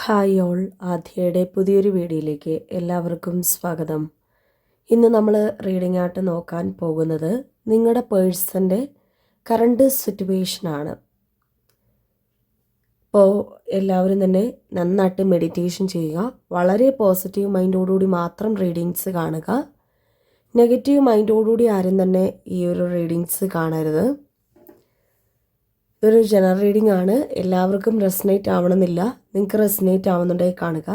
Hi all, ആദ്യയുടെ പുതിയൊരു വീഡിയോയിലേക്ക് എല്ലാവർക്കും സ്വാഗതം. ഇന്ന് നമ്മൾ റീഡിംഗ് ആയിട്ട് നോക്കാൻ പോകുന്നത് നിങ്ങളുടെ പേഴ്സൻ്റെ കറണ്ട് സിറ്റുവേഷനാണ്. അപ്പോൾ എല്ലാവരും തന്നെ നന്നായിട്ട് മെഡിറ്റേഷൻ ചെയ്യുക. വളരെ പോസിറ്റീവ് മൈൻഡോടുകൂടി മാത്രം റീഡിങ്സ് കാണുക. നെഗറ്റീവ് മൈൻഡോടുകൂടി ആരും തന്നെ ഈ ഒരു റീഡിങ്സ് കാണരുത്. ഇതൊരു ജനറൽ റീഡിംഗ് ആണ്. എല്ലാവർക്കും റെസനേറ്റ് ആവണമെന്നില്ല. നിങ്ങൾക്ക് റെസനേറ്റ് ആവുന്നുണ്ടെങ്കിൽ കാണുക.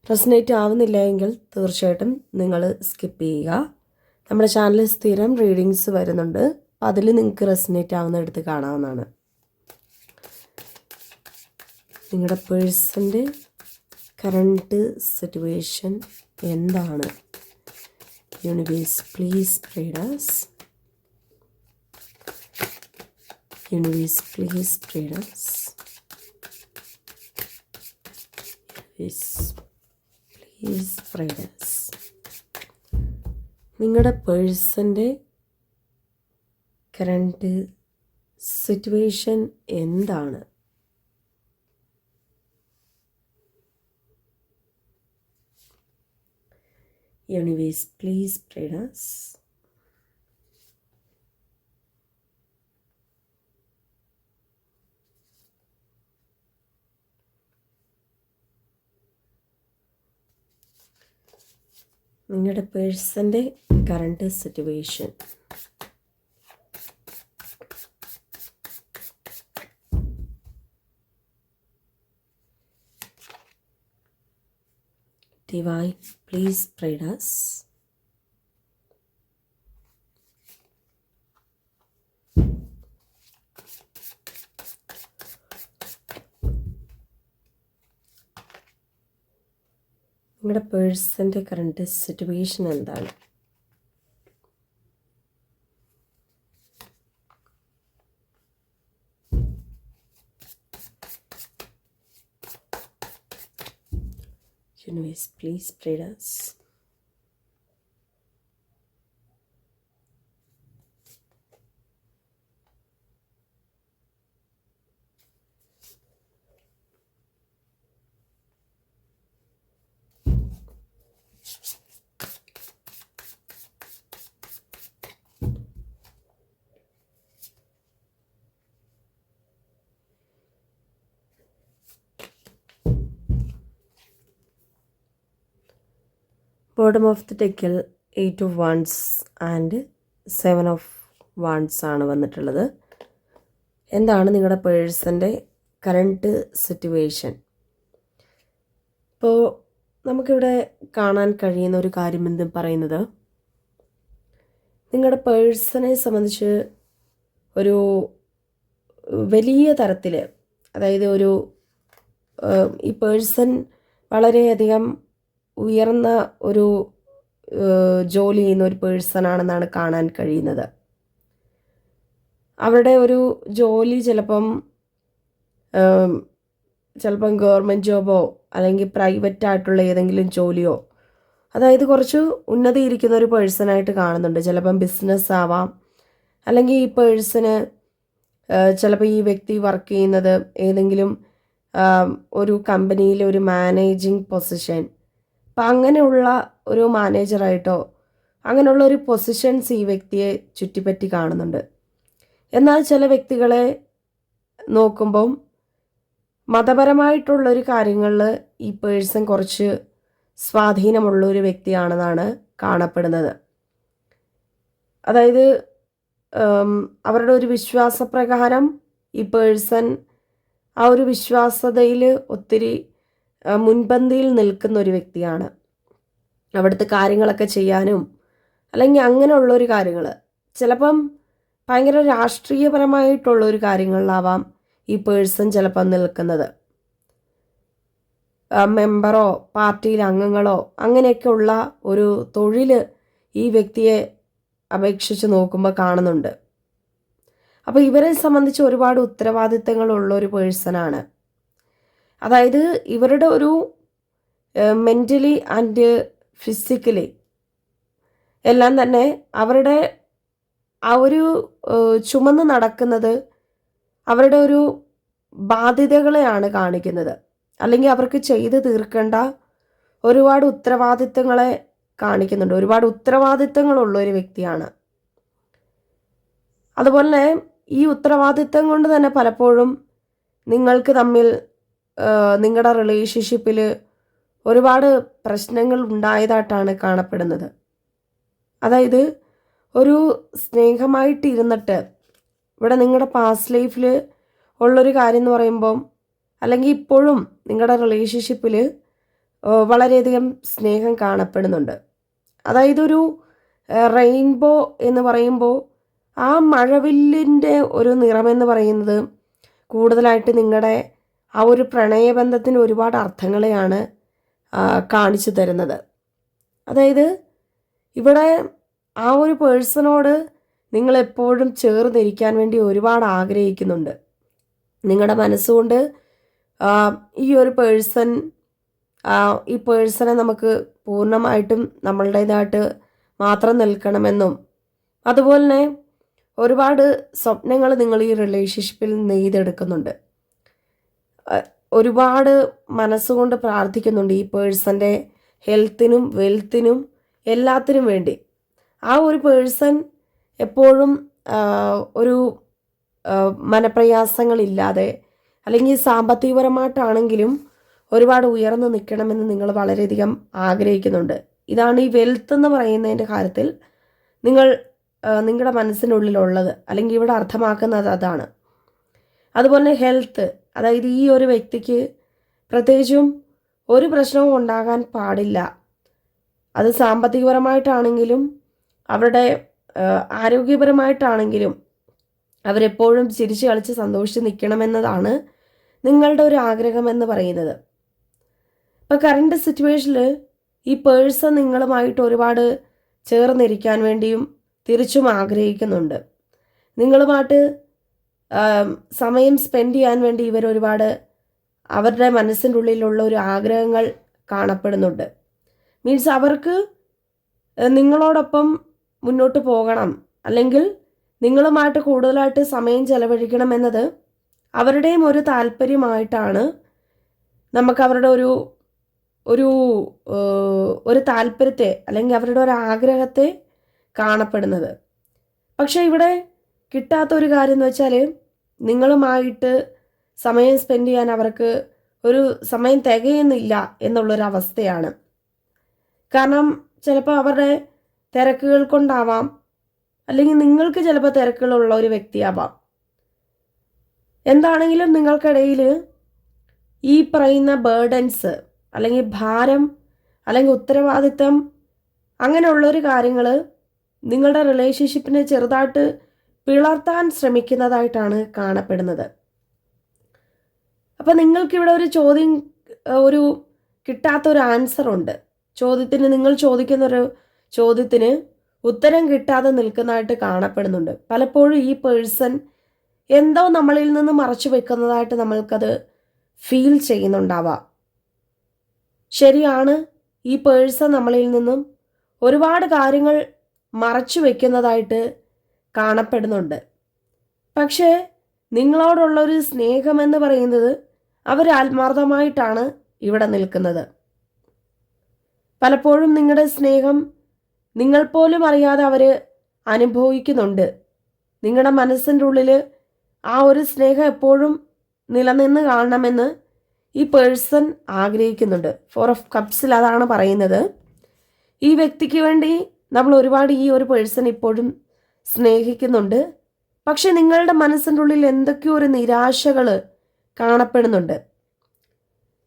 റെസനേറ്റ് ആവുന്നില്ല എങ്കിൽ തീർച്ചയായിട്ടും നിങ്ങൾ സ്കിപ്പ് ചെയ്യുക. നമ്മുടെ ചാനലിൽ സ്ഥിരം റീഡിങ്സ് വരുന്നുണ്ട്. അപ്പം അതിൽ നിങ്ങൾക്ക് റെസനേറ്റ് ആവുന്ന എടുത്ത് കാണാവുന്നതാണ്. നിങ്ങളുടെ പേഴ്സൻ്റെ കറണ്ട് സിറ്റുവേഷൻ എന്താണ്? Universe please guide us. Universe, please guide us. Universe, please guide us. നിങ്ങളുടെ പേഴ്സൻ്റെ കറണ്ട് സിറ്റുവേഷൻ എന്താണ്? Universe, please guide us. നിങ്ങളുടെ പേഴ്സൻ്റെ current situation. Divine please guide us. നിങ്ങളുടെ പേഴ്സൻ്റെ കറണ്ട് സിറ്റുവേഷൻ എന്താണ്? Universe please guide us. Bottom of the ഡെക്കിൽ 8 of Wands and 7 of Wands ആണ് വന്നിട്ടുള്ളത്. എന്താണ് നിങ്ങളുടെ പേഴ്സൻ്റെ കറണ്ട് സിറ്റുവേഷൻ? ഇപ്പോൾ നമുക്കിവിടെ കാണാൻ കഴിയുന്ന ഒരു കാര്യം എന്ത് പറയുന്നത്, നിങ്ങളുടെ പേഴ്സണെ സംബന്ധിച്ച് ഒരു വലിയ തരത്തിൽ, അതായത് ഒരു ഈ പേഴ്സൺ വളരെയധികം ഉയർന്ന ഒരു ജോലി ചെയ്യുന്ന ഒരു പേഴ്സൺ ആണെന്നാണ് കാണാൻ കഴിയുന്നത്. അവരുടെ ഒരു ജോലി ചിലപ്പം ഗവൺമെൻറ് ജോബോ അല്ലെങ്കിൽ പ്രൈവറ്റ് ആയിട്ടുള്ള ഏതെങ്കിലും ജോലിയോ, അതായത് കുറച്ച് ഉന്നതി ഇരിക്കുന്ന ഒരു പേഴ്സണായിട്ട് കാണുന്നുണ്ട്. ചിലപ്പം ബിസിനസ് ആവാം, അല്ലെങ്കിൽ ഈ പേഴ്സണ് ചിലപ്പോൾ ഈ വ്യക്തി വർക്ക് ചെയ്യുന്നത് ഏതെങ്കിലും ഒരു കമ്പനിയിലെ ഒരു മാനേജിങ് പൊസിഷൻ, അപ്പം അങ്ങനെയുള്ള ഒരു മാനേജറായിട്ടോ അങ്ങനെയുള്ള ഒരു പൊസിഷൻസ് ഈ വ്യക്തിയെ ചുറ്റിപ്പറ്റി കാണുന്നുണ്ട്. എന്നാൽ ചില വ്യക്തികളെ നോക്കുമ്പം മതപരമായിട്ടുള്ളൊരു കാര്യങ്ങളിൽ ഈ പേഴ്സൺ കുറച്ച് സ്വാധീനമുള്ള ഒരു വ്യക്തിയാണെന്നാണ് കാണപ്പെടുന്നത്. അതായത് അവരുടെ ഒരു വിശ്വാസപ്രകാരം ഈ പേഴ്സൺ ആ ഒരു വിശ്വാസതയിൽ ഒത്തിരി മുൻപന്തിയിൽ നിൽക്കുന്ന ഒരു വ്യക്തിയാണ്. അവിടുത്തെ കാര്യങ്ങളൊക്കെ ചെയ്യാനും അല്ലെങ്കിൽ അങ്ങനെയുള്ളൊരു കാര്യങ്ങൾ, ചിലപ്പം ഭയങ്കര രാഷ്ട്രീയപരമായിട്ടുള്ളൊരു കാര്യങ്ങളിലാവാം ഈ പേഴ്സൺ ചിലപ്പം നിൽക്കുന്നത്. മെമ്പറോ പാർട്ടിയിലെ അംഗങ്ങളോ അങ്ങനെയൊക്കെയുള്ള ഒരു തൊഴിൽ ഈ വ്യക്തിയെ അപേക്ഷിച്ച് നോക്കുമ്പോൾ കാണുന്നുണ്ട്. അപ്പോൾ ഇവരെ സംബന്ധിച്ച് ഒരുപാട് ഉത്തരവാദിത്തങ്ങളുള്ള ഒരു പേഴ്സണാണ്. അതായത് ഇവരുടെ ഒരു മെൻ്റലി ആൻഡ് ഫിസിക്കലി എല്ലാം തന്നെ അവരുടെ ആ ഒരു ചുമന്ന് നടക്കുന്നത് അവരുടെ ഒരു ബാധ്യതകളെയാണ് കാണിക്കുന്നത്. അല്ലെങ്കിൽ അവർക്ക് ചെയ്ത് തീർക്കേണ്ട ഒരുപാട് ഉത്തരവാദിത്തങ്ങളെ കാണിക്കുന്നുണ്ട്. ഒരുപാട് ഉത്തരവാദിത്തങ്ങളുള്ള ഒരു വ്യക്തിയാണ്. അതുപോലെ തന്നെ ഈ ഉത്തരവാദിത്തം കൊണ്ട് തന്നെ പലപ്പോഴും നിങ്ങൾക്ക് തമ്മിൽ നിങ്ങളുടെ റിലേഷൻഷിപ്പിൽ ഒരുപാട് പ്രശ്നങ്ങൾ ഉണ്ടായതായിട്ടാണ് കാണപ്പെടുന്നത്. അതായത് ഒരു സ്നേഹമായിട്ടിരുന്നിട്ട് ഇവിടെ നിങ്ങളുടെ പാസ്റ്റ് ലൈഫിൽ ഉള്ളൊരു കാര്യം എന്ന് പറയുമ്പം, അല്ലെങ്കിൽ ഇപ്പോഴും നിങ്ങളുടെ റിലേഷൻഷിപ്പിൽ വളരെയധികം സ്നേഹം കാണപ്പെടുന്നുണ്ട്. അതായത് ഒരു റെയിൻബോ എന്ന് പറയുമ്പോൾ ആ മഴവില്ലിൻ്റെ ഒരു നിറമെന്ന് പറയുന്നത് കൂടുതലായിട്ട് നിങ്ങളുടെ ആ ഒരു പ്രണയബന്ധത്തിന് ഒരുപാട് അർത്ഥങ്ങളെയാണ് കാണിച്ചു തരുന്നത്. അതായത് ഇവിടെ ആ ഒരു പേഴ്സണോട് നിങ്ങളെപ്പോഴും ചേർന്നിരിക്കാൻ വേണ്ടി ഒരുപാട് ആഗ്രഹിക്കുന്നുണ്ട്. നിങ്ങളുടെ മനസ്സുകൊണ്ട് ഈ ഒരു ഈ പേഴ്സണെ നമുക്ക് പൂർണ്ണമായിട്ടും നമ്മളുടേതായിട്ട് മാത്രം നിൽക്കണമെന്നും, അതുപോലെ തന്നെ ഒരുപാട് സ്വപ്നങ്ങൾ നിങ്ങൾ ഈ റിലേഷൻഷിപ്പിൽ നെയ്തെടുക്കുന്നുണ്ട്. ഒരുപാട് മനസ്സുകൊണ്ട് പ്രാർത്ഥിക്കുന്നുണ്ട് ഈ പേഴ്സൻ്റെ ഹെൽത്തിനും വെൽത്തിനും എല്ലാത്തിനും വേണ്ടി. ആ ഒരു പേഴ്സൺ എപ്പോഴും ഒരു മനപ്രയാസങ്ങളില്ലാതെ, അല്ലെങ്കിൽ സാമ്പത്തികപരമായിട്ടാണെങ്കിലും ഒരുപാട് ഉയർന്നു നിൽക്കണമെന്ന് നിങ്ങൾ വളരെയധികം ആഗ്രഹിക്കുന്നുണ്ട്. ഇതാണ് ഈ വെൽത്ത് എന്ന് പറയുന്നതിൻ്റെ കാര്യത്തിൽ നിങ്ങളുടെ മനസ്സിനുള്ളിലുള്ളത്, അല്ലെങ്കിൽ ഇവിടെ അർത്ഥമാക്കുന്നത് അതാണ്. അതുപോലെ ഹെൽത്ത്, അതായത് ഈ ഒരു വ്യക്തിക്ക് പ്രത്യേകിച്ചും ഒരു പ്രശ്നവും ഉണ്ടാകാൻ പാടില്ല. അത് സാമ്പത്തികപരമായിട്ടാണെങ്കിലും അവരുടെ ആരോഗ്യപരമായിട്ടാണെങ്കിലും അവരെപ്പോഴും ചിരിച്ചു കളിച്ച് സന്തോഷിച്ച് നിൽക്കണമെന്നതാണ് നിങ്ങളുടെ ഒരു ആഗ്രഹം എന്ന് പറയുന്നത്. ഇപ്പോൾ കറണ്ട് സിറ്റുവേഷനിൽ ഈ പേഴ്സൺ നിങ്ങളുമായിട്ട് ഒരുപാട് ചേർന്നിരിക്കാൻ വേണ്ടിയും തിരിച്ചും ആഗ്രഹിക്കുന്നുണ്ട്. നിങ്ങളുമായിട്ട് സമയം സ്പെൻഡ് ചെയ്യാൻ വേണ്ടി ഇവരൊരുപാട് അവരുടെ മനസ്സിൻ്റെ ഉള്ളിലുള്ള ഒരു ആഗ്രഹങ്ങൾ കാണപ്പെടുന്നുണ്ട്. മീൻസ് അവർക്ക് നിങ്ങളോടൊപ്പം മുന്നോട്ട് പോകണം, അല്ലെങ്കിൽ നിങ്ങളുമായിട്ട് കൂടുതലായിട്ട് സമയം ചെലവഴിക്കണം എന്നത് അവരുടെയും ഒരു താല്പര്യമായിട്ടാണ് നമുക്ക് അവരുടെ ഒരു താല്പര്യത്തെ, അല്ലെങ്കിൽ അവരുടെ ഒരു ആഗ്രഹത്തെ കാണപ്പെടുന്നത്. പക്ഷേ ഇവിടെ കിട്ടാത്തൊരു കാര്യം എന്ന് വെച്ചാൽ, നിങ്ങളുമായിട്ട് സമയം സ്പെൻഡ് ചെയ്യാൻ അവർക്ക് ഒരു സമയം തികയുന്നില്ല എന്നുള്ളൊരവസ്ഥയാണ്. കാരണം ചിലപ്പോൾ അവരുടെ തിരക്കുകൾ കൊണ്ടാവാം, അല്ലെങ്കിൽ നിങ്ങൾക്ക് ചിലപ്പോൾ തിരക്കുകളുള്ള ഒരു വ്യക്തിയാവാം. എന്താണെങ്കിലും നിങ്ങൾക്കിടയിൽ ഈ പറയുന്ന ബേർഡൻസ്, അല്ലെങ്കിൽ ഭാരം, അല്ലെങ്കിൽ ഉത്തരവാദിത്തം, അങ്ങനെയുള്ളൊരു കാര്യങ്ങൾ നിങ്ങളുടെ റിലേഷൻഷിപ്പിനെ ചെറുതായിട്ട് പിളർത്താൻ ശ്രമിക്കുന്നതായിട്ടാണ് കാണപ്പെടുന്നത്. അപ്പം നിങ്ങൾക്കിവിടെ ഒരു കിട്ടാത്തൊരു ആൻസറുണ്ട്. നിങ്ങൾ ചോദിക്കുന്നൊരു ചോദ്യത്തിന് ഉത്തരം കിട്ടാതെ നിൽക്കുന്നതായിട്ട് കാണപ്പെടുന്നുണ്ട്. പലപ്പോഴും ഈ പേഴ്സൺ എന്തോ നമ്മളിൽ നിന്ന് മറച്ചു വെക്കുന്നതായിട്ട് നമ്മൾക്കത് ഫീൽ ചെയ്യുന്നുണ്ടാവാം. ശരിയാണ്, ഈ പേഴ്സൺ നമ്മളിൽ നിന്നും ഒരുപാട് കാര്യങ്ങൾ മറച്ചു വെക്കുന്നതായിട്ട് കാണപ്പെടുന്നുണ്ട്. പക്ഷേ നിങ്ങളോടുള്ളൊരു സ്നേഹമെന്ന് പറയുന്നത് അവർ ആത്മാർത്ഥമായിട്ടാണ് ഇവിടെ നിൽക്കുന്നത്. പലപ്പോഴും നിങ്ങളുടെ സ്നേഹം നിങ്ങൾ പോലും അറിയാതെ അവർ അനുഭവിക്കുന്നുണ്ട്. നിങ്ങളുടെ മനസ്സിൻ്റെ ഉള്ളിൽ ആ ഒരു സ്നേഹം എപ്പോഴും നിലനിന്ന് കാണണമെന്ന് ഈ പേഴ്സൺ ആഗ്രഹിക്കുന്നുണ്ട്. 4 of Cups അതാണ് പറയുന്നത്. ഈ വ്യക്തിക്ക് വേണ്ടി നമ്മൾ ഒരുപാട് ഈ ഒരു പേഴ്സൺ ഇപ്പോഴും സ്നേഹിക്കുന്നുണ്ട്. പക്ഷെ നിങ്ങളുടെ മനസ്സിൻ്റെ ഉള്ളിൽ എന്തൊക്കെയോ ഒരു നിരാശകൾ കാണപ്പെടുന്നുണ്ട്.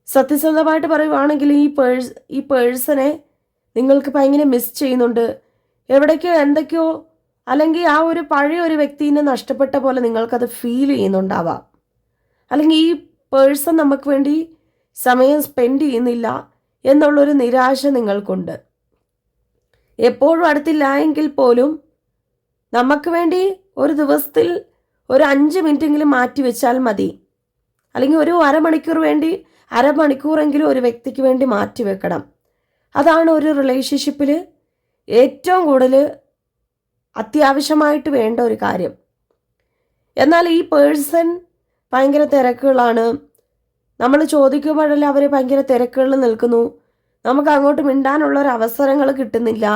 സത്യസന്ധമായിട്ട് പറയുവാണെങ്കിൽ ഈ പേഴ്സണെ നിങ്ങൾക്ക് ഭയങ്കര മിസ് ചെയ്യുന്നുണ്ട്. എവിടേക്കോ എന്തൊക്കെയോ, അല്ലെങ്കിൽ ആ ഒരു പഴയ ഒരു വ്യക്തിനെ നഷ്ടപ്പെട്ട പോലെ നിങ്ങൾക്കത് ഫീൽ ചെയ്യുന്നുണ്ടാവാം. അല്ലെങ്കിൽ ഈ പേഴ്സൺ നമുക്ക് വേണ്ടി സമയം സ്പെൻഡ് ചെയ്യുന്നില്ല എന്നുള്ളൊരു നിരാശ നിങ്ങൾക്കുണ്ട്. എപ്പോഴും അടുത്തില്ല എങ്കിൽ പോലും നമുക്ക് വേണ്ടി ഒരു ദിവസത്തിൽ ഒരു 5 മിനിറ്റെങ്കിലും മാറ്റി വെച്ചാൽ മതി. അല്ലെങ്കിൽ ഒരു അരമണിക്കൂറെങ്കിലും ഒരു വ്യക്തിക്ക് വേണ്ടി മാറ്റി വെക്കണം. അതാണ് ഒരു റിലേഷൻഷിപ്പിൽ ഏറ്റവും കൂടുതൽ അത്യാവശ്യമായിട്ട് വേണ്ട ഒരു കാര്യം. എന്നാൽ ഈ പേഴ്സൺ ഭയങ്കര തിരക്കുകളാണ്, നമ്മൾ ചോദിക്കുമ്പോഴല്ലേ അവർ ഭയങ്കര തിരക്കുകളിൽ നിൽക്കുന്നു, നമുക്ക് അങ്ങോട്ട് മിണ്ടാനുള്ള ഒരു അവസരങ്ങൾ കിട്ടുന്നില്ല.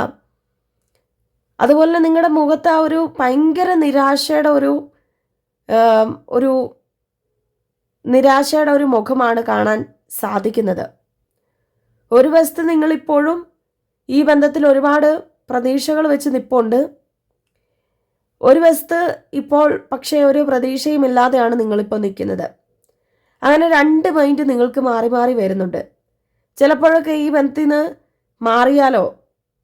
അതുപോലെ നിങ്ങളുടെ മുഖത്ത് ആ ഒരു ഭയങ്കര നിരാശയുടെ ഒരു നിരാശയുടെ ഒരു മുഖമാണ് കാണാൻ സാധിക്കുന്നത്. ഒരു വശത്ത് നിങ്ങളിപ്പോഴും ഈ ബന്ധത്തിൽ ഒരുപാട് പ്രതീക്ഷകൾ വെച്ച് നിൽപ്പുണ്ട്, ഒരു വശത്ത് ഇപ്പോൾ പക്ഷേ ഒരു പ്രതീക്ഷയും ഇല്ലാതെയാണ് നിങ്ങളിപ്പോൾ നിൽക്കുന്നത്. അങ്ങനെ രണ്ട് മൈൻഡ് നിങ്ങൾക്ക് മാറി മാറി വരുന്നുണ്ട്. ചിലപ്പോഴൊക്കെ ഈ ബന്ധത്തിൽ നിന്ന് മാറിയാലോ,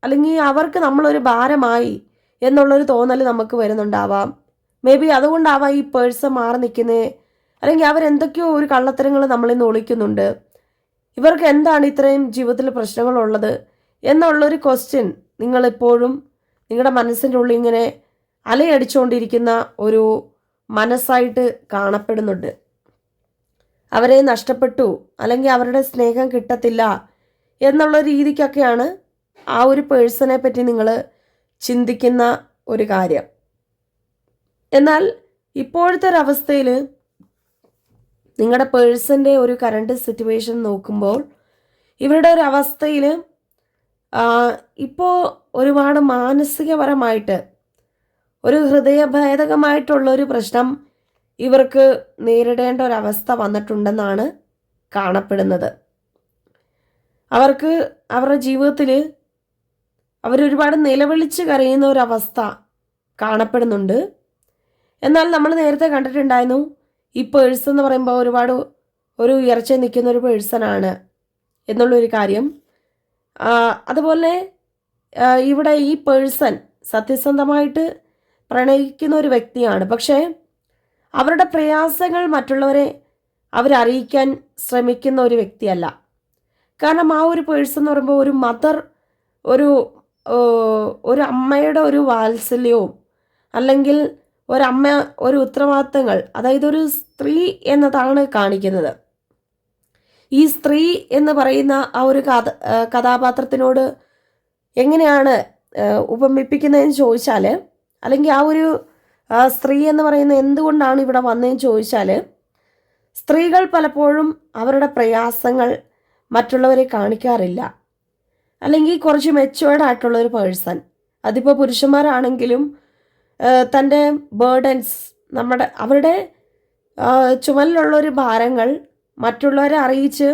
അല്ലെങ്കിൽ അവർക്ക് നമ്മളൊരു ഭാരമായി എന്നുള്ളൊരു തോന്നൽ നമുക്ക് വരുന്നുണ്ടാവാം. മേ ബി അതുകൊണ്ടാവാം ഈ പേഴ്സൺ മാറി നിൽക്കുന്നത്. അല്ലെങ്കിൽ അവരെന്തൊക്കെയോ ഒരു കള്ളത്തരങ്ങൾ നമ്മളിൽ നിന്ന് ഒളിക്കുന്നുണ്ട്. ഇവർക്ക് എന്താണ് ഇത്രയും ജീവിതത്തിൽ പ്രശ്നങ്ങളുള്ളത് എന്നുള്ളൊരു ക്വസ്റ്റ്യൻ നിങ്ങളെപ്പോഴും നിങ്ങളുടെ മനസ്സിൻ്റെ ഉള്ളിൽ ഇങ്ങനെ അലയടിച്ചുകൊണ്ടിരിക്കുന്ന ഒരു മനസ്സായിട്ട് കാണപ്പെടുന്നുണ്ട്. അവരെ നഷ്ടപ്പെട്ടു, അല്ലെങ്കിൽ അവരുടെ സ്നേഹം കിട്ടത്തില്ല എന്നുള്ള രീതിക്കൊക്കെയാണ് ആ ഒരു പേഴ്സണെ പറ്റി നിങ്ങൾ ചിന്തിക്കുന്ന ഒരു കാര്യം. എന്നാൽ ഇപ്പോഴത്തെ ഒരവസ്ഥയിൽ നിങ്ങളുടെ പേഴ്സൻ്റെ ഒരു കറണ്ട് സിറ്റുവേഷൻ നോക്കുമ്പോൾ ഇവരുടെ ഒരു അവസ്ഥയിൽ ഇപ്പോൾ ഒരുപാട് മാനസികപരമായിട്ട് ഒരു ഹൃദയഭേദകമായിട്ടുള്ളൊരു പ്രശ്നം ഇവർക്ക് നേരിടേണ്ട ഒരവസ്ഥ വന്നിട്ടുണ്ടെന്നാണ് കാണപ്പെടുന്നത്. അവർക്ക് അവരുടെ ജീവിതത്തിൽ അവരൊരുപാട് നിലവിളിച്ച് കരയുന്ന ഒരവസ്ഥ കാണപ്പെടുന്നുണ്ട്. എന്നാൽ നമ്മൾ നേരത്തെ കണ്ടിട്ടുണ്ടായിരുന്നു ഈ പേഴ്സൺ എന്ന് പറയുമ്പോൾ ഒരുപാട് ഒരു ഉയർച്ച നിൽക്കുന്ന ഒരു പേഴ്സണാണ് എന്നുള്ളൊരു കാര്യം. അതുപോലെ ഇവിടെ ഈ പേഴ്സൺ സത്യസന്ധമായിട്ട് പ്രണയിക്കുന്ന ഒരു വ്യക്തിയാണ്. പക്ഷേ അവരുടെ പ്രയാസങ്ങൾ മറ്റുള്ളവരെ അവരറിയിക്കാൻ ശ്രമിക്കുന്ന ഒരു വ്യക്തിയല്ല. കാരണം ആ ഒരു പേഴ്സൺ എന്ന് പറയുമ്പോൾ ഒരു മദർ, ഒരു അമ്മയുടെ ഒരു വാത്സല്യവും അല്ലെങ്കിൽ ഒരമ്മ ഒരു ഉത്തരവാദിത്തങ്ങൾ, അതായത് ഒരു സ്ത്രീ എന്നതാണ് കാണിക്കുന്നത്. ഈ സ്ത്രീ എന്ന് പറയുന്ന ആ ഒരു കഥാപാത്രത്തിനോട് എങ്ങനെയാണ് ഉപമിപ്പിക്കുന്നതെന്ന് ചോദിച്ചാൽ, അല്ലെങ്കിൽ ആ ഒരു സ്ത്രീ എന്ന് പറയുന്നത് എന്തുകൊണ്ടാണ് ഇവിടെ വന്നതെന്ന് ചോദിച്ചാൽ, സ്ത്രീകൾ പലപ്പോഴും അവരുടെ പ്രയാസങ്ങൾ മറ്റുള്ളവരെ കാണിക്കാറില്ല. അല്ലെങ്കിൽ കുറച്ച് മെച്ചുവേർഡ് ആയിട്ടുള്ളൊരു പേഴ്സൺ, അതിപ്പോൾ പുരുഷന്മാരാണെങ്കിലും തൻ്റെ ബേർഡൻസ് അവരുടെ ചുമലിലുള്ളൊരു ഭാരങ്ങൾ മറ്റുള്ളവരെ അറിയിച്ച്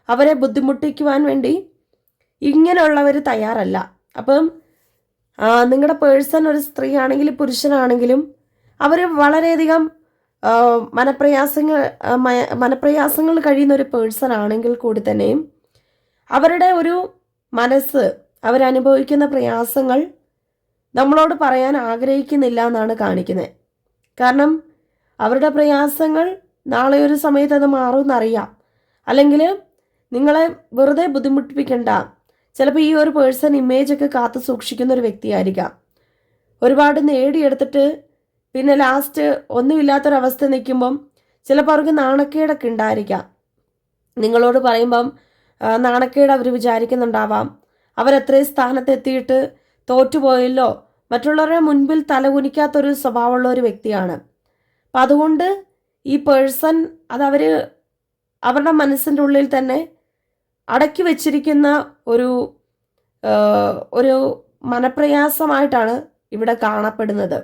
അവരെ ബുദ്ധിമുട്ടിക്കുവാൻ വേണ്ടി ഇങ്ങനെയുള്ളവർ തയ്യാറല്ല. അപ്പം നിങ്ങളുടെ പേഴ്സൺ ഒരു സ്ത്രീ ആണെങ്കിലും പുരുഷനാണെങ്കിലും അവർ വളരെയധികം മനപ്രയാസങ്ങൾ കഴിയുന്ന ഒരു പേഴ്സൺ ആണെങ്കിൽ കൂടി തന്നെയും അവരുടെ ഒരു മനസ്സ് അവരനുഭവിക്കുന്ന പ്രയാസങ്ങൾ നമ്മളോട് പറയാൻ ആഗ്രഹിക്കുന്നില്ല എന്നാണ് കാണിക്കുന്നത്. കാരണം അവരുടെ പ്രയാസങ്ങൾ നാളെ ഒരു സമയത്ത് അത് മാറുമെന്നറിയാം. അല്ലെങ്കിൽ നിങ്ങളെ വെറുതെ ബുദ്ധിമുട്ടിപ്പിക്കണ്ട. ചിലപ്പോൾ ഈ ഒരു പേഴ്സൺ ഇമേജൊക്കെ കാത്തു സൂക്ഷിക്കുന്ന ഒരു വ്യക്തിയായിരിക്കാം. ഒരുപാട് നേടിയെടുത്തിട്ട് പിന്നെ ലാസ്റ്റ് ഒന്നുമില്ലാത്തൊരവസ്ഥ നിൽക്കുമ്പം ചിലപ്പോൾ അവർക്ക് നാണക്കേടൊക്കെ ഉണ്ടായിരിക്കാം. നിങ്ങളോട് പറയുമ്പം നാണക്കേട് അവർ വിചാരിക്കുന്നുണ്ടാവാം. അവരെത്രയും സ്ഥാനത്തെത്തിയിട്ട് തോറ്റുപോയല്ലോ, മറ്റുള്ളവരുടെ മുൻപിൽ തലകുനിക്കാത്തൊരു സ്വഭാവമുള്ള ഒരു വ്യക്തിയാണ്. അപ്പം അതുകൊണ്ട് ഈ പേഴ്സൺ അവരുടെ മനസ്സിൻ്റെ ഉള്ളിൽ തന്നെ അടക്കി വച്ചിരിക്കുന്ന ഒരു മനപ്രയാസമായിട്ടാണ് ഇവിടെ കാണപ്പെടുന്നത്.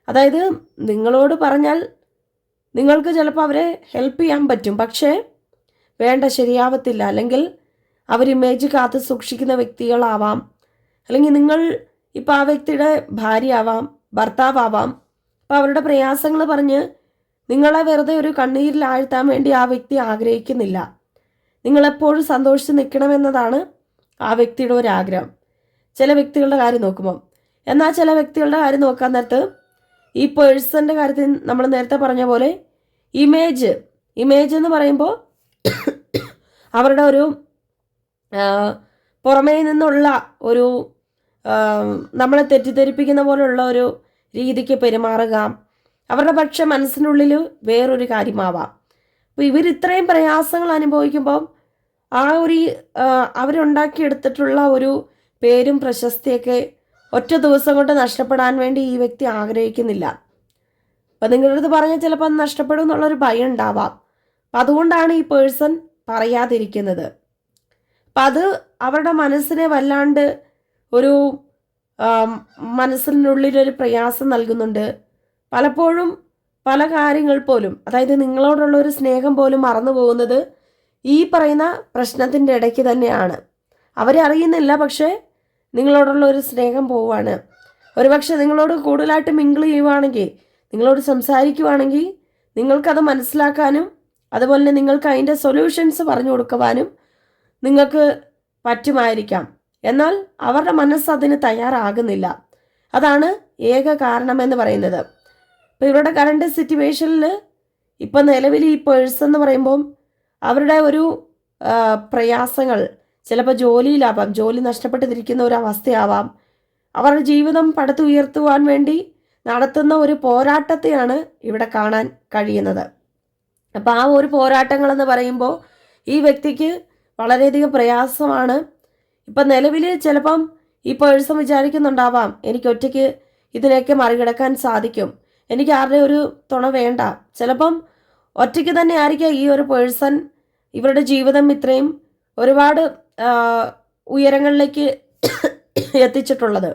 അതായത് നിങ്ങളോട് പറഞ്ഞാൽ നിങ്ങൾക്ക് ചിലപ്പോൾ അവരെ ഹെൽപ്പ് ചെയ്യാൻ പറ്റും, പക്ഷേ വേണ്ട, ശരിയാവത്തില്ല. അല്ലെങ്കിൽ അവർ ഇമേജ് കാത്ത് സൂക്ഷിക്കുന്ന വ്യക്തികളാവാം, അല്ലെങ്കിൽ നിങ്ങൾ ഇപ്പോൾ ആ വ്യക്തിയുടെ ഭാര്യയാവാം, ഭർത്താവാം. അപ്പോൾ അവരുടെ പ്രയാസങ്ങൾ പറഞ്ഞ് നിങ്ങളെ വെറുതെ ഒരു കണ്ണീരിൽ ആഴ്ത്താൻ വേണ്ടി ആ വ്യക്തി ആഗ്രഹിക്കുന്നില്ല. നിങ്ങളെപ്പോഴും സന്തോഷിച്ച് നിൽക്കണമെന്നതാണ് ആ വ്യക്തിയുടെ ഒരു ആഗ്രഹം, ചില വ്യക്തികളുടെ കാര്യം നോക്കുമ്പോൾ. എന്നാൽ ചില വ്യക്തികളുടെ കാര്യം നോക്കാൻ നേരത്ത് ഈ പേഴ്സൻ്റെ കാര്യത്തിൽ നമ്മൾ നേരത്തെ പറഞ്ഞ പോലെ ഇമേജ് എന്ന് പറയുമ്പോൾ അവരുടെ ഒരു പുറമേ നിന്നുള്ള ഒരു നമ്മളെ തെറ്റിദ്ധരിപ്പിക്കുന്ന പോലുള്ള ഒരു രീതിക്ക് പെരുമാറുക, അവരുടെ പക്ഷെ മനസ്സിനുള്ളിൽ വേറൊരു കാര്യമാവാം. അപ്പോൾ ഇവരിത്രയും പ്രയാസങ്ങൾ അനുഭവിക്കുമ്പോൾ ആ ഒരു അവരുണ്ടാക്കിയെടുത്തിട്ടുള്ള ഒരു പേരും പ്രശസ്തിയൊക്കെ ഒറ്റ ദിവസം കൊണ്ട് നഷ്ടപ്പെടാൻ വേണ്ടി ഈ വ്യക്തി ആഗ്രഹിക്കുന്നില്ല. അപ്പം നിങ്ങളുടെ അടുത്ത് പറഞ്ഞാൽ ചിലപ്പോൾ അത് നഷ്ടപ്പെടും എന്നുള്ളൊരു ഭയം ഉണ്ടാവാം. അപ്പം അതുകൊണ്ടാണ് ഈ പേഴ്സൺ പറയാതിരിക്കുന്നത്. അപ്പം അത് അവരുടെ മനസ്സിനെ വല്ലാണ്ട് ഒരു മനസ്സിനുള്ളിലൊരു പ്രയാസം നൽകുന്നുണ്ട്. പലപ്പോഴും പല കാര്യങ്ങൾ പോലും, അതായത് നിങ്ങളോടുള്ള ഒരു സ്നേഹം പോലും മറന്നു പോകുന്നത് ഈ പറയുന്ന പ്രശ്നത്തിൻ്റെ ഇടയ്ക്ക് തന്നെയാണ്. അവരെ അറിയുന്നില്ല, പക്ഷേ നിങ്ങളോടുള്ള ഒരു സ്നേഹം പോവുകയാണ്. ഒരുപക്ഷെ നിങ്ങളോട് കൂടുതലായിട്ട് മിങ്കിൾ ചെയ്യുവാണെങ്കിൽ, നിങ്ങളോട് സംസാരിക്കുവാണെങ്കിൽ നിങ്ങൾക്കത് മനസ്സിലാക്കാനും അതുപോലെ തന്നെ നിങ്ങൾക്ക് അതിൻ്റെ സൊല്യൂഷൻസ് പറഞ്ഞു കൊടുക്കുവാനും നിങ്ങൾക്ക് പറ്റുമായിരിക്കാം. എന്നാൽ അവരുടെ മനസ്സ് അതിന് തയ്യാറാകുന്നില്ല. അതാണ് ഏക കാരണമെന്ന് പറയുന്നത്. ഇപ്പോൾ ഇവരുടെ കറണ്ട് സിറ്റുവേഷനിൽ ഇപ്പം നിലവിൽ ഈ പേഴ്സൺ എന്ന് പറയുമ്പം അവരുടെ ഒരു പ്രയാസങ്ങൾ ചിലപ്പോൾ ജോലിയിലാവാം, ജോലി നഷ്ടപ്പെട്ടിരിക്കുന്ന ഒരു അവസ്ഥയാവാം, അവരുടെ ജീവിതം പടുത്തുയർത്തുവാൻ വേണ്ടി നടത്തുന്ന ഒരു പോരാട്ടത്തെയാണ് ഇവിടെ കാണാൻ കഴിയുന്നത്. അപ്പോൾ ആ ഒരു പോരാട്ടങ്ങളെന്ന് പറയുമ്പോൾ ഈ വ്യക്തിക്ക് വളരെയധികം പ്രയാസമാണ്. ഇപ്പം നിലവിൽ ചിലപ്പം ഈ പേഴ്സൺ വിചാരിക്കുന്നുണ്ടാവാം, എനിക്ക് ഒറ്റയ്ക്ക് ഇതിനെയൊക്കെ മറികടക്കാൻ സാധിക്കും, എനിക്ക് ആരുടെ ഒരു തുണ വേണ്ട. ചിലപ്പം ഒറ്റയ്ക്ക് തന്നെ ആയിരിക്കാം ഈ ഒരു പേഴ്സൺ ഇവരുടെ ജീവിതം ഇത്രയും ഒരുപാട് ഉയരങ്ങളിലേക്ക് എത്തിച്ചിട്ടുള്ളത്.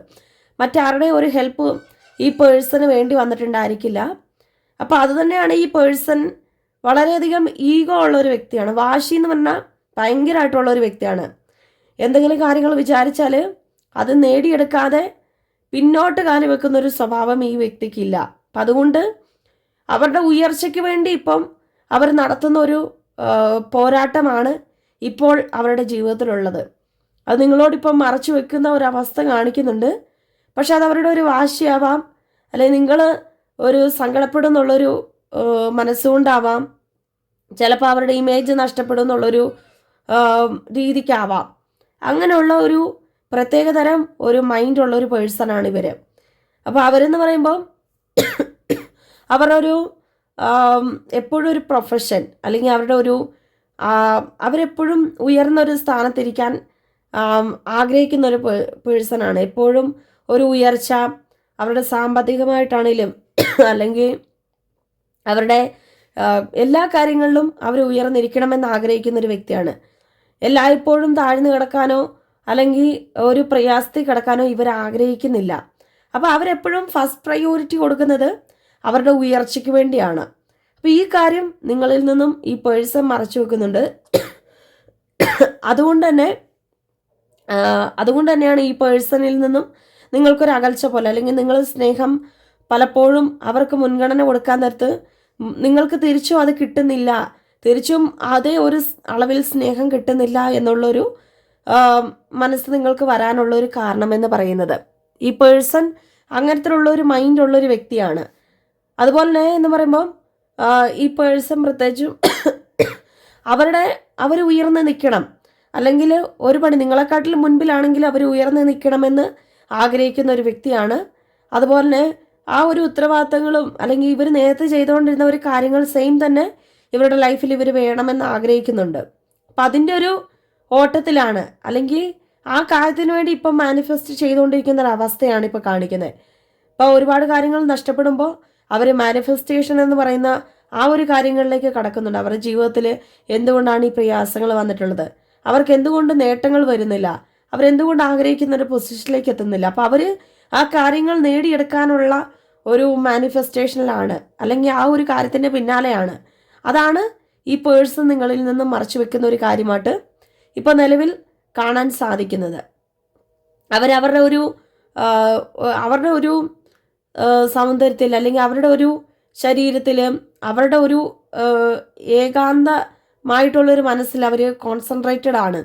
മറ്റാരുടെ ഒരു ഹെൽപ്പ് ഈ പേഴ്സണ് വേണ്ടി വന്നിട്ടുണ്ടായിരിക്കില്ല. അപ്പോൾ അതുതന്നെയാണ് ഈ പേഴ്സൺ വളരെയധികം ഈഗോ ഉള്ളൊരു വ്യക്തിയാണ്. വാശി എന്ന് പറഞ്ഞാൽ ഭയങ്കരമായിട്ടുള്ള ഒരു വ്യക്തിയാണ്. എന്തെങ്കിലും കാര്യങ്ങൾ വിചാരിച്ചാൽ അത് നേടിയെടുക്കാതെ പിന്നോട്ട് കാലി വെക്കുന്നൊരു സ്വഭാവം ഈ വ്യക്തിക്കില്ല. അപ്പം അതുകൊണ്ട് അവരുടെ ഉയർച്ചയ്ക്ക് വേണ്ടി ഇപ്പം അവർ നടത്തുന്ന ഒരു പോരാട്ടമാണ് ഇപ്പോൾ അവരുടെ ജീവിതത്തിലുള്ളത്. അത് നിങ്ങളോടിപ്പം മറച്ചു വെക്കുന്ന ഒരവസ്ഥ കാണിക്കുന്നുണ്ട്. പക്ഷെ അത് അവരുടെ ഒരു വാശിയാവാം, അല്ലെങ്കിൽ നിങ്ങൾ ഒരു സങ്കടപ്പെടുന്നുള്ളൊരു മനസ്സുകൊണ്ടാവാം, ചിലപ്പോൾ അവരുടെ ഇമേജ് നഷ്ടപ്പെടും എന്നുള്ളൊരു രീതിക്കാവാം. അങ്ങനെയുള്ള ഒരു പ്രത്യേകതരം ഒരു മൈൻഡുള്ളൊരു പേഴ്സണാണ് ഇവർ. അപ്പോൾ അവരെന്ന് പറയുമ്പോൾ അവരൊരു എപ്പോഴും ഒരു പ്രൊഫഷൻ, അല്ലെങ്കിൽ അവരുടെ ഒരു അവരെപ്പോഴും ഉയർന്നൊരു സ്ഥാനത്തിരിക്കാൻ ആഗ്രഹിക്കുന്ന ഒരു പേഴ്സണാണ്. എപ്പോഴും ഒരു ഉയർച്ച അവരുടെ സാമ്പത്തികമായിട്ടാണെങ്കിലും അല്ലെങ്കിൽ അവരുടെ എല്ലാ കാര്യങ്ങളിലും അവർ ഉയർന്നിരിക്കണമെന്ന് ആഗ്രഹിക്കുന്ന ഒരു വ്യക്തിയാണ്. എല്ലായ്പ്പോഴും താഴ്ന്നു കിടക്കാനോ അല്ലെങ്കിൽ ഒരു പ്രയാസത്തിൽ കിടക്കാനോ ഇവർ ആഗ്രഹിക്കുന്നില്ല. അപ്പോൾ അവരെപ്പോഴും ഫസ്റ്റ് പ്രയോറിറ്റി കൊടുക്കുന്നത് അവരുടെ ഉയർച്ചയ്ക്ക് വേണ്ടിയാണ്. അപ്പോൾ ഈ കാര്യം നിങ്ങളിൽ നിന്നും ഈ പേഴ്സൺ മറച്ചു വെക്കുന്നുണ്ട്. അതുകൊണ്ട് തന്നെയാണ് ഈ പേഴ്സണിൽ നിന്നും നിങ്ങൾക്കൊരു അകൽച്ച പോലെ, അല്ലെങ്കിൽ നിങ്ങൾ സ്നേഹം പലപ്പോഴും അവർക്ക് മുൻഗണന കൊടുക്കാൻ നേരത്ത് നിങ്ങൾക്ക് തിരിച്ചും അത് കിട്ടുന്നില്ല, തിരിച്ചും അതേ ഒരു അളവിൽ സ്നേഹം കിട്ടുന്നില്ല എന്നുള്ളൊരു മനസ്സ് നിങ്ങൾക്ക് വരാനുള്ളൊരു കാരണമെന്ന് പറയുന്നത്. ഈ പേഴ്സൺ അങ്ങനത്തെ ഉള്ളൊരു മൈൻഡുള്ളൊരു വ്യക്തിയാണ്. അതുപോലെ തന്നെ എന്ന് പറയുമ്പം ഈ പേഴ്സൺ പ്രത്യേകിച്ചും അവർ ഉയർന്ന് നിൽക്കണം, അല്ലെങ്കിൽ ഒരു പണി നിങ്ങളെക്കാട്ടിലും മുൻപിലാണെങ്കിൽ അവർ ഉയർന്ന് നിൽക്കണമെന്ന് ആഗ്രഹിക്കുന്ന ഒരു വ്യക്തിയാണ്. അതുപോലെ തന്നെ ആ ഒരു ഉത്തരവാദിത്തങ്ങളും അല്ലെങ്കിൽ ഇവർ നേരത്തെ ചെയ്തുകൊണ്ടിരുന്ന ഒരു കാര്യങ്ങൾ സെയിം തന്നെ ഇവരുടെ ലൈഫിൽ ഇവർ വേണമെന്ന് ആഗ്രഹിക്കുന്നുണ്ട്. അപ്പം അതിൻ്റെ ഒരു ഓട്ടത്തിലാണ്, അല്ലെങ്കിൽ ആ കാര്യത്തിന് വേണ്ടി ഇപ്പം മാനിഫെസ്റ്റ് ചെയ്തുകൊണ്ടിരിക്കുന്ന ഒരു അവസ്ഥയാണ് ഇപ്പോൾ കാണിക്കുന്നത്. അപ്പോൾ ഒരുപാട് കാര്യങ്ങൾ നഷ്ടപ്പെടുമ്പോൾ അവർ മാനിഫെസ്റ്റേഷൻ എന്ന് പറയുന്ന ആ ഒരു കാര്യങ്ങളിലേക്ക് കടക്കുന്നുണ്ട്. അവരുടെ ജീവിതത്തിൽ എന്തുകൊണ്ടാണ് ഈ പ്രയാസങ്ങൾ വന്നിട്ടുള്ളത്, അവർക്ക് എന്തുകൊണ്ട് നേട്ടങ്ങൾ വരുന്നില്ല, അവരെന്തുകൊണ്ട് ആഗ്രഹിക്കുന്ന ഒരു പൊസിഷനിലേക്ക് എത്തുന്നില്ല. അപ്പോൾ അവർ ആ കാര്യങ്ങൾ നേടിയെടുക്കാനുള്ള ഒരു മാനിഫെസ്റ്റേഷനിലാണ്, അല്ലെങ്കിൽ ആ ഒരു കാര്യത്തിൻ്റെ പിന്നാലെയാണ്. അതാണ് ഈ പേഴ്സൺ നിങ്ങളിൽ നിന്നും മറച്ചു വെക്കുന്ന ഒരു കാര്യമായിട്ട് ഇപ്പോൾ നിലവിൽ കാണാൻ സാധിക്കുന്നത്. അവരുടെ ഒരു സൗന്ദര്യത്തിൽ, അല്ലെങ്കിൽ അവരുടെ ഒരു ശരീരത്തിൽ, അവരുടെ ഒരു ഏകാന്തമായിട്ടുള്ളൊരു മനസ്സിൽ അവർ കോൺസെൻട്രേറ്റഡ് ആണ്.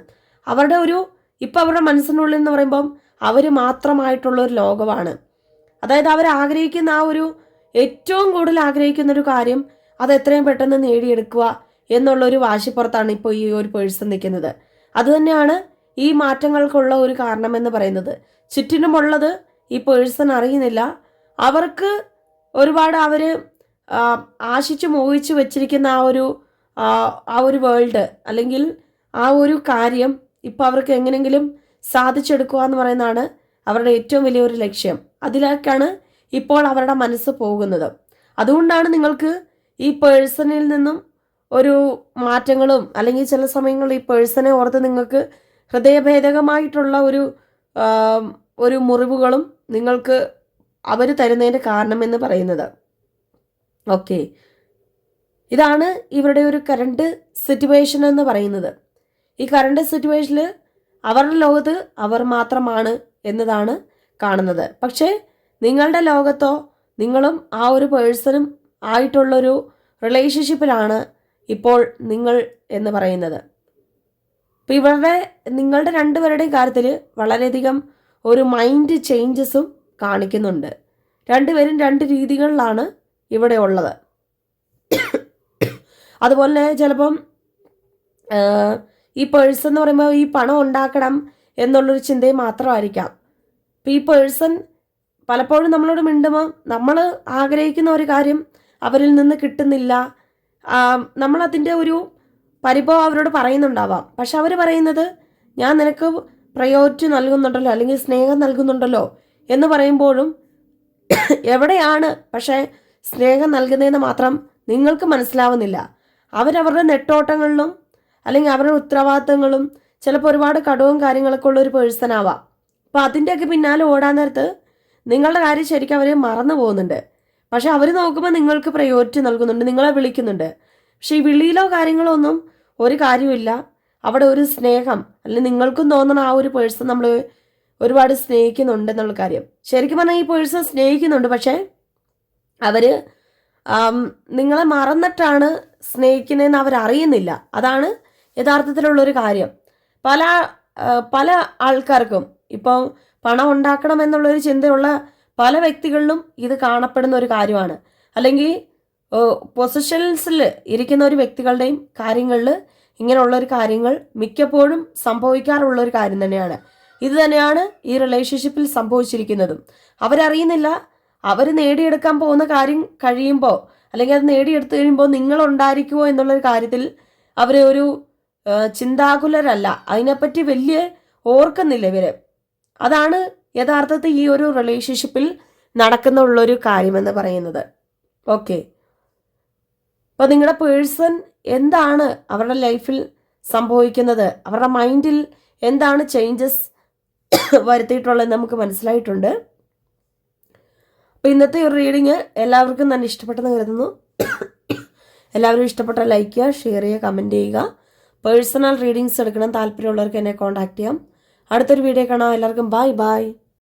ഇപ്പം അവരുടെ മനസ്സിനുള്ളിൽ എന്ന് പറയുമ്പം അവർ മാത്രമായിട്ടുള്ളൊരു ലോകമാണ്. അതായത് അവർ ആഗ്രഹിക്കുന്ന ആ ഒരു ഏറ്റവും കൂടുതൽ ആഗ്രഹിക്കുന്ന ഒരു കാര്യം അത് എത്രയും പെട്ടെന്ന് നേടിയെടുക്കുക എന്നുള്ളൊരു വാശിപ്പുറത്താണ് ഇപ്പോൾ ഈ ഒരു പേഴ്സൺ നിൽക്കുന്നത്. അതുതന്നെയാണ് ഈ മാറ്റങ്ങൾക്കുള്ള ഒരു കാരണമെന്ന് പറയുന്നത്. ചുറ്റിനുമുള്ളത് ഈ പേഴ്സൺ അറിയുന്നില്ല. അവർക്ക് ഒരുപാട് അവർ ആശിച്ച് മോഹിച്ച് വെച്ചിരിക്കുന്ന ആ ഒരു വേൾഡ്, അല്ലെങ്കിൽ ആ ഒരു കാര്യം ഇപ്പോൾ അവർക്ക് എങ്ങനെയെങ്കിലും സാധിച്ചെടുക്കുക എന്ന് പറയുന്നതാണ് അവരുടെ ഏറ്റവും വലിയൊരു ലക്ഷ്യം. അതിലേക്കാണ് ഇപ്പോൾ അവരുടെ മനസ്സ് പോകുന്നത്. അതുകൊണ്ടാണ് നിങ്ങൾക്ക് ഈ പേഴ്സണിൽ നിന്നും ഒരു മാറ്റങ്ങളും അല്ലെങ്കിൽ ചില സമയങ്ങളിൽ ഈ പേഴ്സണെ ഓർത്ത് നിങ്ങൾക്ക് ഹൃദയഭേദകമായിട്ടുള്ള ഒരു മുറിവുകളും നിങ്ങൾക്ക് അവർ തരുന്നതിൻ്റെ കാരണമെന്ന് പറയുന്നത്. ഓക്കെ, ഇതാണ് ഇവരുടെ ഒരു കറണ്ട് സിറ്റുവേഷൻ എന്ന് പറയുന്നത്. ഈ കറണ്ട് സിറ്റുവേഷനിൽ അവരുടെ ലോകത്ത് അവർ മാത്രമാണ് എന്നതാണ് കാണുന്നത്. പക്ഷേ നിങ്ങളുടെ ലോകത്തോ നിങ്ങളും ആ ഒരു പേഴ്സണും ആയിട്ടുള്ളൊരു റിലേഷൻഷിപ്പിലാണ് ഇപ്പോൾ നിങ്ങൾ എന്ന് പറയുന്നത്. ഇപ്പം നിങ്ങളുടെ രണ്ടുപേരുടെയും കാര്യത്തിൽ വളരെയധികം ഒരു മൈൻഡ് ചേഞ്ചസും കാണിക്കുന്നുണ്ട്. രണ്ടുപേരും രണ്ട് രീതികളിലാണ് ഇവിടെ ഉള്ളത്. അതുപോലെ ചിലപ്പം ഈ പേഴ്സൺ എന്ന് പറയുമ്പോൾ ഈ പണം ഉണ്ടാക്കണം എന്നുള്ളൊരു ചിന്തയും മാത്രമായിരിക്കാം. അപ്പം ഈ പേഴ്സൺ പലപ്പോഴും നമ്മളോട് മിണ്ടുമ്പോൾ നമ്മൾ ആഗ്രഹിക്കുന്ന ഒരു കാര്യം അവരിൽ നിന്ന് കിട്ടുന്നില്ല. നമ്മളതിൻ്റെ ഒരു പരിഭവം അവരോട് പറയുന്നുണ്ടാവാം. പക്ഷെ അവർ പറയുന്നത് ഞാൻ നിനക്ക് പ്രയോറിറ്റി നൽകുന്നുണ്ടല്ലോ അല്ലെങ്കിൽ സ്നേഹം നൽകുന്നുണ്ടല്ലോ എന്ന് പറയുമ്പോഴും എവിടെയാണ് പക്ഷേ സ്നേഹം നൽകുന്നതെന്ന് മാത്രം നിങ്ങൾക്ക് മനസ്സിലാവുന്നില്ല. അവരവരുടെ നെട്ടോട്ടങ്ങളിലും അല്ലെങ്കിൽ അവരുടെ ഉത്തരവാദിത്തങ്ങളും ചിലപ്പോൾ ഒരുപാട് കടവും കാര്യങ്ങളൊക്കെ ഉള്ള ഒരു പേഴ്സൺ ആവാം. അപ്പോൾ അതിൻ്റെയൊക്കെ പിന്നാലെ ഓടാൻ നേരത്ത് നിങ്ങളുടെ കാര്യം ശരിക്കും അവർ മറന്നു പോകുന്നുണ്ട്. പക്ഷെ അവർ നോക്കുമ്പോൾ നിങ്ങൾക്ക് പ്രയോറിറ്റി നൽകുന്നുണ്ട്, നിങ്ങളെ വിളിക്കുന്നുണ്ട്. പക്ഷെ ഈ വിളിയിലോ കാര്യങ്ങളോ ഒന്നും ഒരു കാര്യമില്ല. അവിടെ ഒരു സ്നേഹം അല്ലെങ്കിൽ നിങ്ങൾക്കും തോന്നണം ആ ഒരു പേഴ്സൺ നമ്മൾ ഒരുപാട് സ്നേഹിക്കുന്നുണ്ട് എന്നുള്ള കാര്യം. ശരിക്കും പറഞ്ഞാൽ ഈ പേഴ്സൺ സ്നേഹിക്കുന്നുണ്ട്, പക്ഷേ അവർ നിങ്ങളെ മറന്നിട്ടാണ് സ്നേഹിക്കുന്നതെന്ന് അവരറിയുന്നില്ല. അതാണ് യഥാർത്ഥത്തിലുള്ളൊരു കാര്യം. പല ആൾക്കാർക്കും ഇപ്പോൾ പണം ഉണ്ടാക്കണം എന്നുള്ളൊരു ചിന്തയുള്ള പല വ്യക്തികളിലും ഇത് കാണപ്പെടുന്ന ഒരു കാര്യമാണ്. അല്ലെങ്കിൽ പൊസിഷൻസിൽ ഇരിക്കുന്ന ഒരു വ്യക്തികളുടെയും കാര്യങ്ങളിൽ ഇങ്ങനെയുള്ളൊരു കാര്യങ്ങൾ മിക്കപ്പോഴും സംഭവിക്കാറുള്ളൊരു കാര്യം തന്നെയാണ്. ഇത് തന്നെയാണ് ഈ റിലേഷൻഷിപ്പിൽ സംഭവിച്ചിരിക്കുന്നതും. അവരറിയുന്നില്ല അവർ നേടിയെടുക്കാൻ പോകുന്ന കാര്യം കഴിയുമ്പോൾ അല്ലെങ്കിൽ അത് നേടിയെടുത്തു കഴിയുമ്പോൾ നിങ്ങളുണ്ടായിരിക്കുമോ എന്നുള്ളൊരു കാര്യത്തിൽ അവർ ഒരു ചിന്താകുലരല്ല. അതിനെപ്പറ്റി വലിയ ഓർക്കുന്നില്ല ഇവർ. അതാണ് യഥാർത്ഥത്തിൽ ഈ ഒരു റിലേഷൻഷിപ്പിൽ നടക്കുന്നുള്ളൊരു കാര്യമെന്ന് പറയുന്നത്. ഓക്കെ, അപ്പോൾ നിങ്ങളുടെ പേഴ്സൺ എന്താണ് അവരുടെ ലൈഫിൽ സംഭവിക്കുന്നത്, അവരുടെ മൈൻഡിൽ എന്താണ് ചേഞ്ചസ് വരുത്തിയിട്ടുള്ളത് നമുക്ക് മനസ്സിലായിട്ടുണ്ട്. അപ്പോൾ ഇന്നത്തെ ഒരു റീഡിങ് എല്ലാവർക്കും തന്നെ ഇഷ്ടപ്പെട്ടെന്ന് കരുതുന്നു. എല്ലാവരും ഇഷ്ടപ്പെട്ട ലൈക്ക് ചെയ്യുക, ഷെയർ ചെയ്യുക, കമൻറ്റ് ചെയ്യുക. പേഴ്സണൽ റീഡിങ്സ് എടുക്കണം താല്പര്യമുള്ളവർക്ക് എന്നെ കോൺടാക്ട് ചെയ്യാം. അടുത്തൊരു വീഡിയോ കാണാം. എല്ലാവർക്കും ബൈ ബൈ.